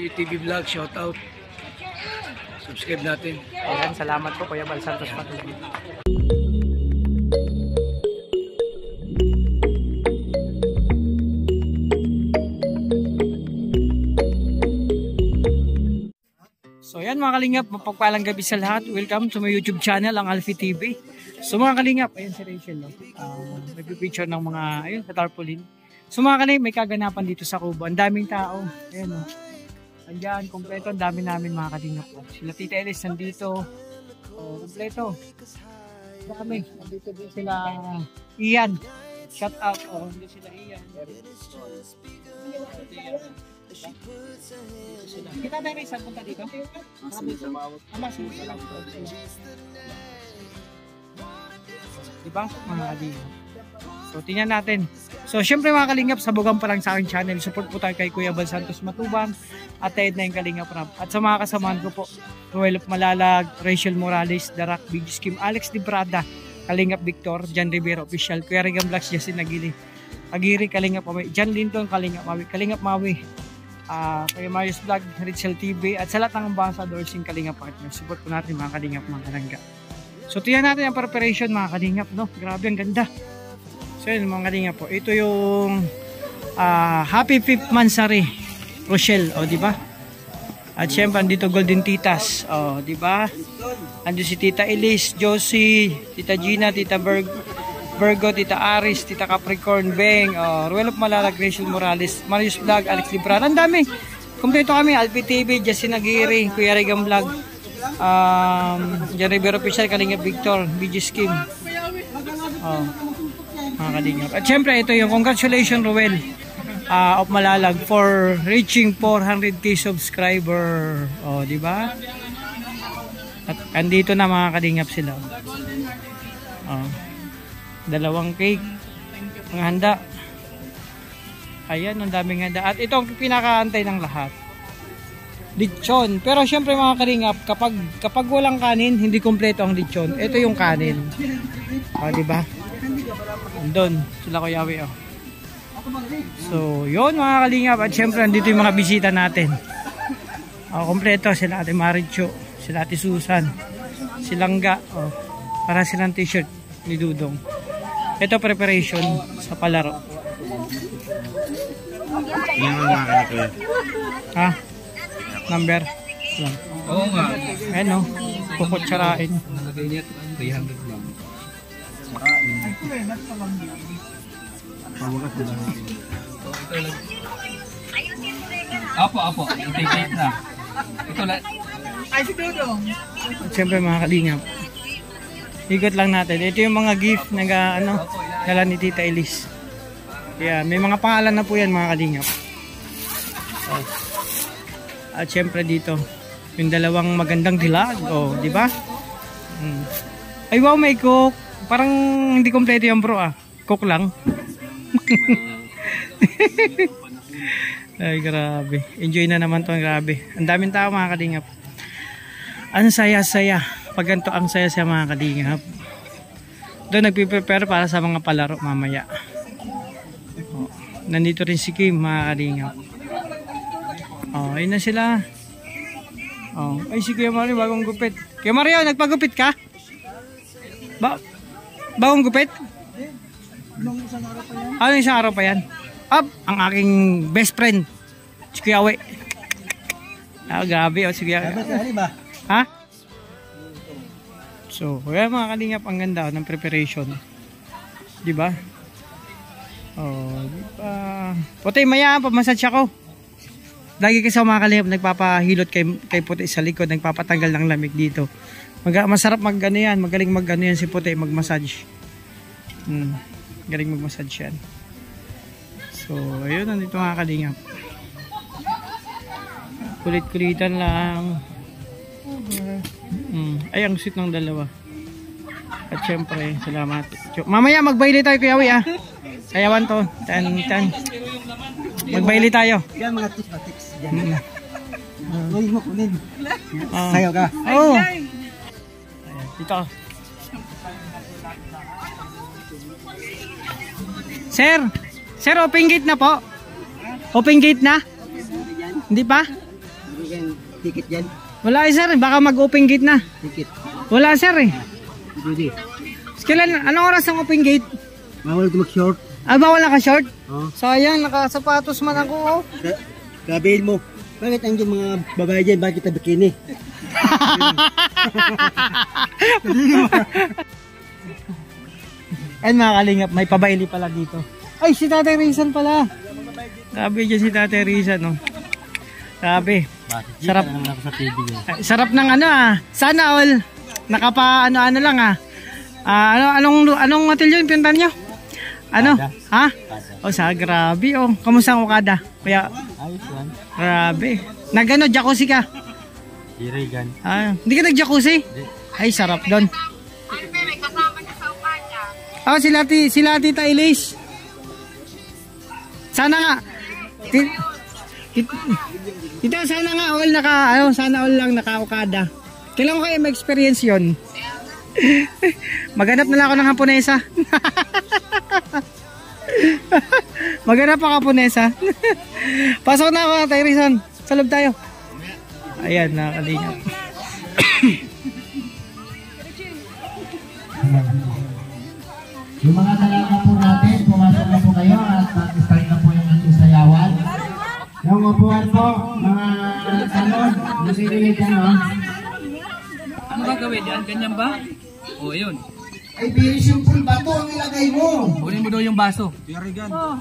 TV Vlog, shout out. Subscribe natin. Ayan, salamat po Kuya Bal Santos Matubang. So yan mga kalingap, mapagpalang gabi sa lahat. Welcome to my YouTube channel, ang Alfie TV. So mga kalingap, ayan si Rachel, no? Nagpipicture ng mga, ayun, sa tarpaulin. So mga kalingap, may kaganapan dito sa Kubo. Ang daming tao. Ayan, no? Andiyan, kompleto. Ang dami namin mga kalingap po. Sila Tita Elis nandito. Kompleto. Dami. Nandito din sila Ian. Shout out. Nandito sila Ian. Kita tayo rin saan punta dito? Diba mga kalingap? So tingnan natin. So syempre mga kalingap, sabugan pa lang sa aking channel. Support po tayo kay Kuya Bal Santos Matubang at Ted na yung Kalingap Rap. At sa mga kasamahan ko po, Ruel of Malalag, Rachel Morales, Darak, Big Skim, Alex Librada, Kalingap Victor, Jan Rivera Official, Kuya Regan Blacks, Justin Nagili, Agiri, Kalingap Mawi, Jan Linton, Kalingap Mawi, Kalingap Mawi, Kuya Marius Vlog, Rachel TV, at sa lahat ng ambassadors yung Kalingap Partner. Support po natin mga Kalingap, mga Kalangga. So tingnan natin ang preparation mga Kalingap, no? Grabe, ang ganda. So yun mga Kalingap po, ito yung happy 5th Mansari Rochelle, o di ba? At syempre andito Golden Titas, o di ba? Andito si Tita Elis, Josie, Tita Gina, Tita Virgo, Tita Aris, Tita Capricorn, Beng, Ruel of Malalag, Rachel Morales, Marius Vlog, Alex Librada. Ang dami. Kumpleto kami, Alfie TV, Justin Nagiri, Kuya Regan Vlog, Jan Rivera Official, Kalingap Victor, BG Skim. Mga Kalingap. At syempre ito yung congratulations Ruel of Malalag for reaching 400k subscriber. O, di ba? At andito na mga Kalingap sila. Dalawang cake. Mga handa. Ayan, ang daming handa. At ito ang pinakaantay ng lahat. Lechon. Pero syempre mga Kalingap, kapag walang kanin, hindi kompleto ang lechon. Ito yung kanin. O, di ba? Doon sila Kuya Yawi, oh. So yun mga Kalingap. At syempre andito yung mga bisita natin, kompleto sila Ate Maricho, sila Ate Susan, silangga, para silang t-shirt ni Dudong. Ito preparation sa palaro. Ha? Number lang. Oo nga. Ayan, no? Kukutsarain. 300 lang. Apo, take na. Ito lang. Ay, si Dudong. Siyempre mga Kalingap, ikot lang natin. Ito yung mga gift na dala ni Tita Elis. Yeah, may mga pangalan na po yan mga Kalingap. At siyempre dito yung dalawang magandang dilag, di ba? Ay wow, may cook. Parang hindi kompleto yung bro, cook lang. Ay grabe, enjoy na naman to, grabe. Ang daming tao mga Kalingap. Ang saya-saya pag ganito, ang saya-saya mga Kalingap. Doon nagpiprepare para sa mga palaro mamaya. Nandito rin si Kim mga Kalingap. Ayun na sila. Ay si Kuya Mario bagong gupit. Kuya Mario, nagpagupit ka? Bagong gupit? Ano isang araw pa yan? Ang aking best friend, si Kuya Yawi. Grabe, si Kuya Yawi. Ha? So, kaya mga Kalingap, ang ganda ng preparation. Diba? Diba? Puti, maya, pamassage ako. Lagi kasi mga Kalingap, nagpapahilot kay Puti sa likod, nagpapatanggal ng lamig dito. Masarap mag-ano yan, magaling mag-ano yan si Puti, mag-massage. Galing mag-massage yan. So, ayun, nandito mga Kalingap. Kulit-kulitan lang. Ay, ang sweet ng dalawa. At syempre, salamat. Mamaya, magbayli tayo Kuya Yawi, Sayawan to. Tan. Magbayli tayo. Yan mga tips. Huwag mo kunin. Sayaw ka. Oo. Dito. Sir, open gate na po. Open gate na? Hindi pa? Ticket yan. Wala sir, baka mag-open gate na. Ticket. Wala sir eh. Hindi. Kailan, anong oras ang open gate? Bawal ito mag-short. Ah, bawal naka-short? Oh. Sayang, nakasapatos man ako. Oh. Sabihin mo, bakit ang mga babae dyan, bakit kita bikini? And mga kalingap, may pabaili pala dito. Ay, si Tatay Rizal pala. Grabe dyan si Tatay Rizal, no? Grabe. Sarap. Ay, sarap ng ano ah. Sana all. Nakapa ano lang ah. Anong hotel yun pinuntahan nyo? Ano? Ha? O sa grabe oh. Kamusta ang Okada? Kaya Ayos yan. grabe. Nagano jacuzzi ka? Irigan. Ah, hindi ka nag-jacuzzi? Ay sarap doon. Oh, sila Tita Elise. Sana nga. Ito sana nga all sana all lang naka-Okada. Kailan ko kayo ma-experience 'yon? Maghanap na lang ako ng Haponesa. Maghanap ako Haponesa. Pasok na ako, Tay Rizal. Sa loob tayo. Ayan, nakakalingap. Yung mga dalaga po natin, pumasok na po kayo at mag-start na po yung ating sayawan. Yung upuan po, mga salon, nasiligid yan o. Ano ba gawin yan? Ganyan ba? O, yun. Ay, very simple ba ito ang ilagay mo? Kunin mo daw yung baso. Irigan. Oh.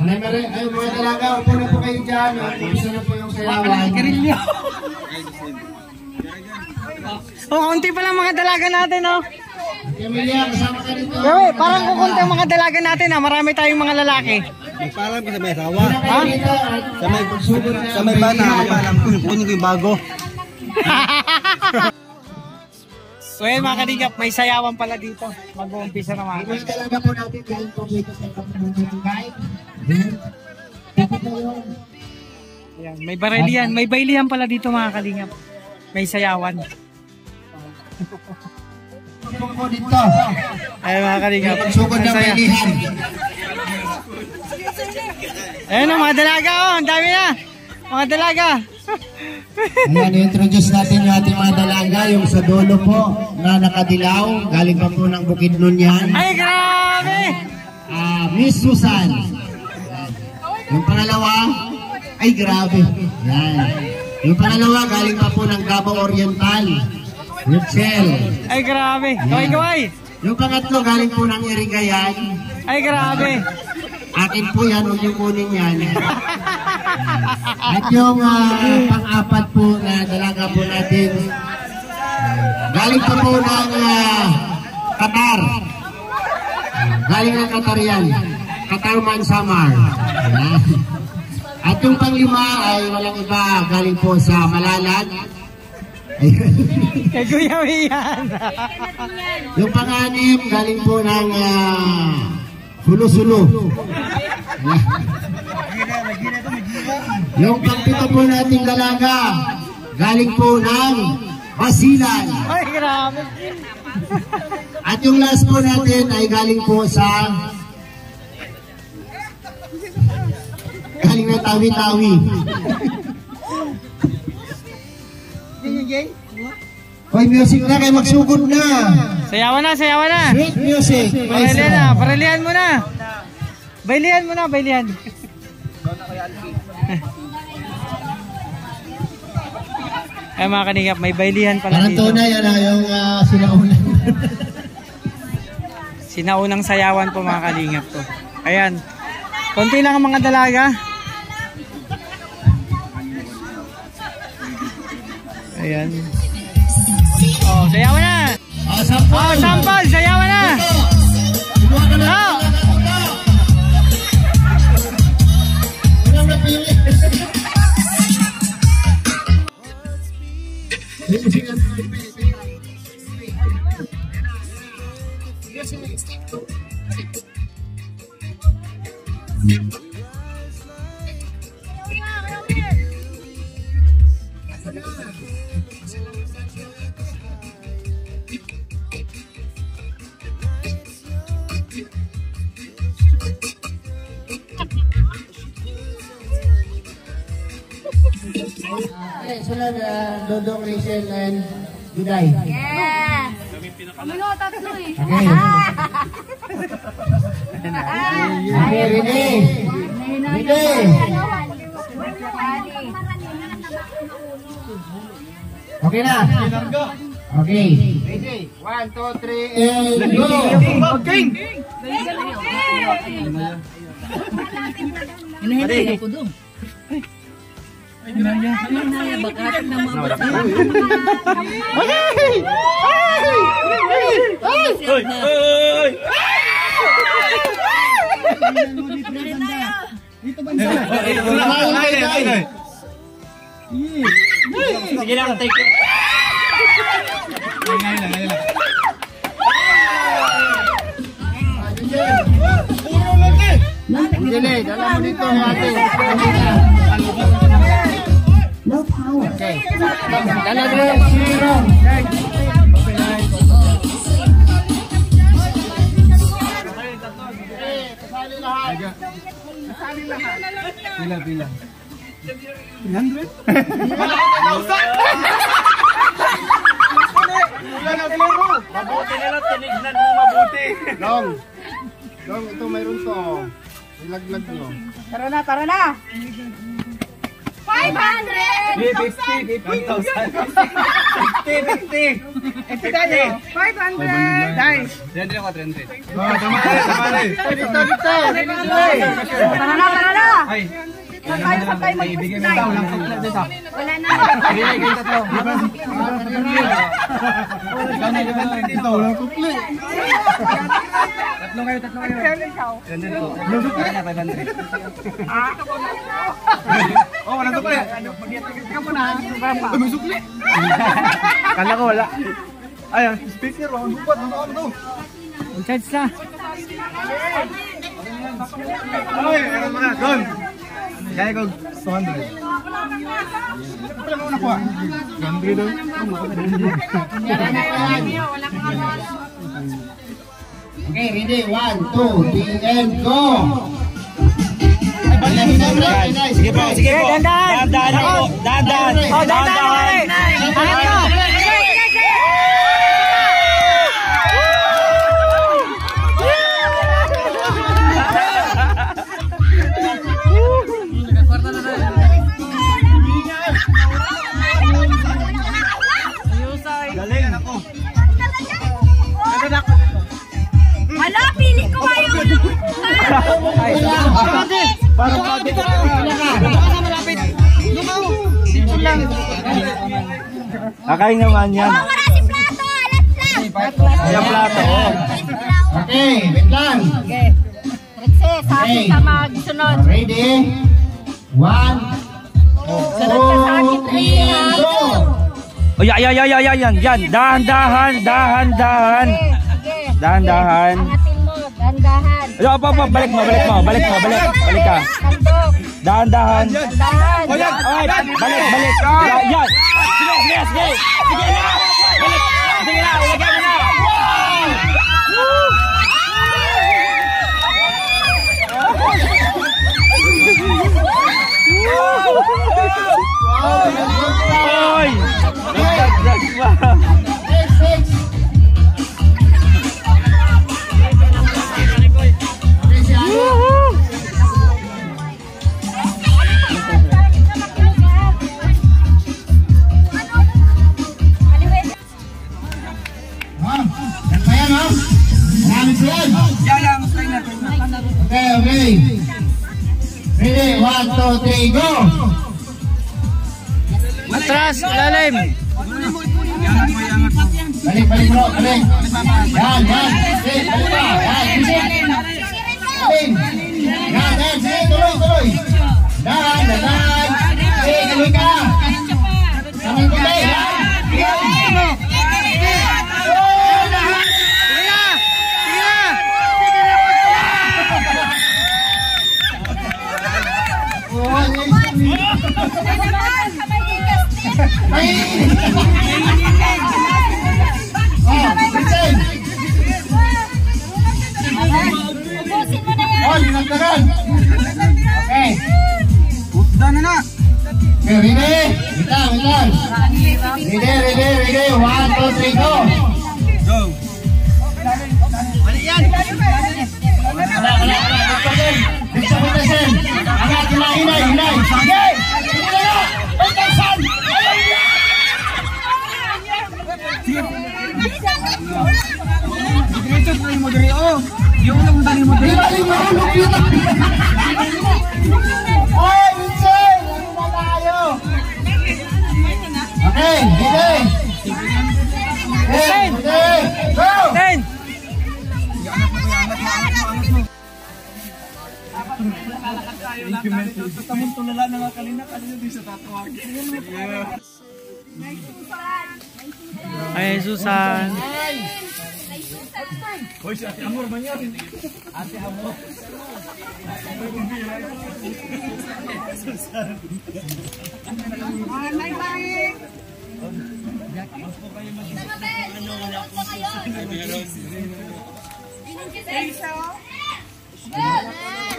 Ay, mga dalaga, upo na po kayo dyan. Umpisa na po yung sayawan. Oh, konti pa lang mga dalaga natin, oh. Emilia, kasama ka dito. Gawe, parang kukunti ang mga dalaga natin, ah. Marami tayong mga lalaki. Magpalam ka sa may rawa. Ha? Sa may bana, magpalam ko. Kunin ko yung bago. So yun mga kalingap, may sayawan pala dito. Mag-uumpisa na mga. Mga dalaga po natin, dahil po dito sa kapatid guide. Ayan, may barilihan, may bailihan pala dito mga kalingap. May sayawan. Po dito. Ay mga kalingap. Sugod ng Saya. bailihan. Ayun ang mga dalaga, oh. Ang dami na. Mga dalaga. Ayan, i-introduce natin yung ating mga dalaga, yung sa dulo po na nakadilaw, galing pa po ng Bukidnon yan. Ay, grabe! Miss Susan. Yung pangalawa, ay grabe. Yan. Yung pangalawa, galing pa po ng Davao Oriental. Rachel. Ay, grabe. Kaway-kaway. Yung pangatlo, galing po ng Irigayan. Ay, grabe. Akin po yan, huwag yung kunin yan. At yung pang-apat po na dalaga po natin, galing pa po ng Qatar. Galing ng Qatar yan. Qatar Mansamar. At yung pang-lima ay walang iba, galing po sa Malalag. Kay Kuya Mian. Yung pang-anim, galing po ng Sulu-Sulu. Yung pang-pito po nating dalaga, galing po ng Basilan. Ay, grabe. At yung last po natin ay galing po sa galing na Tawi-Tawi. Hoy, music na kayo, magsugod na. Sayawan na, sayawan na. Sweet music. Parilihan na, parilihan mo na. Bailihan mo na, bailihan. Ay mga kaningap, may bailihan pala Parang dito. tunay, yung sinaunan. Sinaunang sayawan po mga kalingap to. Ayan. Konti lang ang mga dalaga. Ayan. Oh, sayawan na. Oh, sampal, sayawan na. Oh. Okay, sunod, Dodong, Rachel, and Juday. Yes! Kami nga tatlo eh. Okay. Okay, ready? Ready? Okay na? Okay. Ready? 1, 2, 3, and go! Hinahinay ako doon. Hinahinay, bakatin na mga Sige lang, take it. Ngayon lang. Dili, dala mo dito ate. Okay. Dala dito, zero. Pila. 300? Mabuti nila, tinignan mo mabuti. Long, ito mayroon to. Ilaglag nyo. Tara na! 500! 50. 50. 500! Guys, 300 ako, 300. Dito. Tara na! Ay, Patay ibigay mo daw lang dito. Wala na! Ibigay kayo tatlo. Dito, walang kukli. Tatlo kayo. 300 po. Kaya 500. Oh, walang tukli. May sukli. kala ko wala. Ayan, speaker. Ano to? Charge na. Ay, ano mo na? Doon. Kaya ko 200. Ito lang nakuha. 100 doon. Okay, ready? 1, 2, 3, and go! Sige po. Dandan. Dandan. Oh, dandan. Galing ako. Hala, pili ko kayo! Kakain naman yan. Wala si Plato! Alat lang! Ayan plato. Okay, wait lang. Princess, sabi ka magsunod. Ready? 1, 2, 3, go! Oh, yan. Dahan. Sige. Dahan. Angatin mo, dahan-dahan. Ayo, balik ka. Tandok. Dahan. Dahan. Ay, balik. Yan. Sige na. Balik. Sige na, ulagyan mo na. Oy! Okay. Ready? 1, 2, 3, go! Atras, ilalim. Balik bro, balik. Yan. Balik pa. Yan, sige, tuloy. Dahan. Sige, tuloy ka. Samay tuloy, yan. Ubusin mo na yan. Okay. Dana na. Okay, ready? Wait lang. Ready. 1, 2, 3, go! Go! Mali yan! Wala. Bisa putasin. Agad, hinay. Sige! Sige na! Pagkasan! Diretso tayo mo diri. Oh! Yung lang dali mo diri. Hindi mahulog yun. Ay, Vincent! Ano na tayo? Okay, ready? Go! 10! Tamang tulala na nga kanina din sa tatawag. Ay, Susan. Hoy, si Ate Amor man yan. Ate Amor.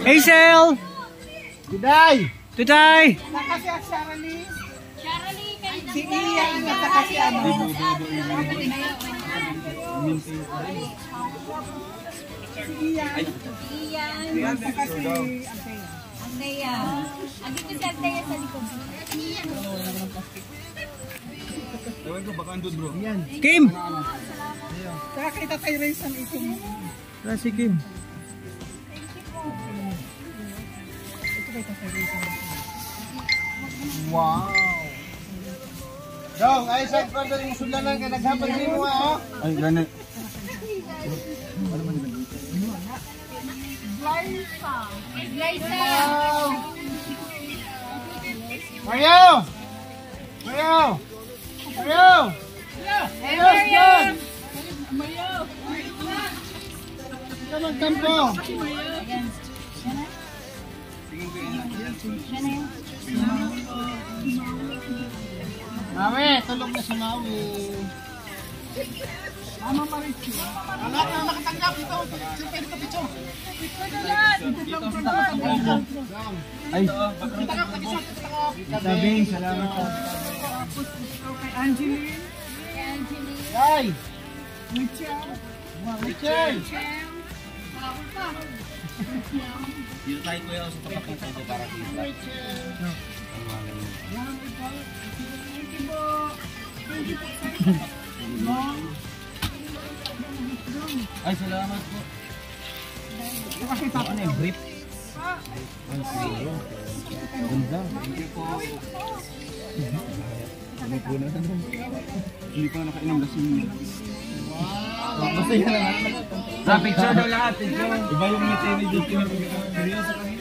Hazel! Today! Today! Si Ian, at si ano. Ian, Andrea. Andito si Andrea sa likod. Gawin ko baka andun bro. Kim! Kakita tayo rin sa ito. Si Kim. Wow! Dong, ay sa brother yung sulanan ka naghapan din mo oh. Ay, ganun. Mario! Come on, Campo! Mawi, tulog na si Mawi. Mama Marichu. Anak na nakatanggap dito. Siyempre dito picture. Ay, Sabi, salamat po. Kay Angeline. Yay! Michelle. Michelle! dito tayo kuya sa papakita ko para kita. Ay, salamat po. Ano yung brief? Ganda. Hindi pa nakainom lasing niya. Wow! Masaya na lahat. Sa picture daw lahat. Iba yung ngiti ni Justin. Seryoso kami.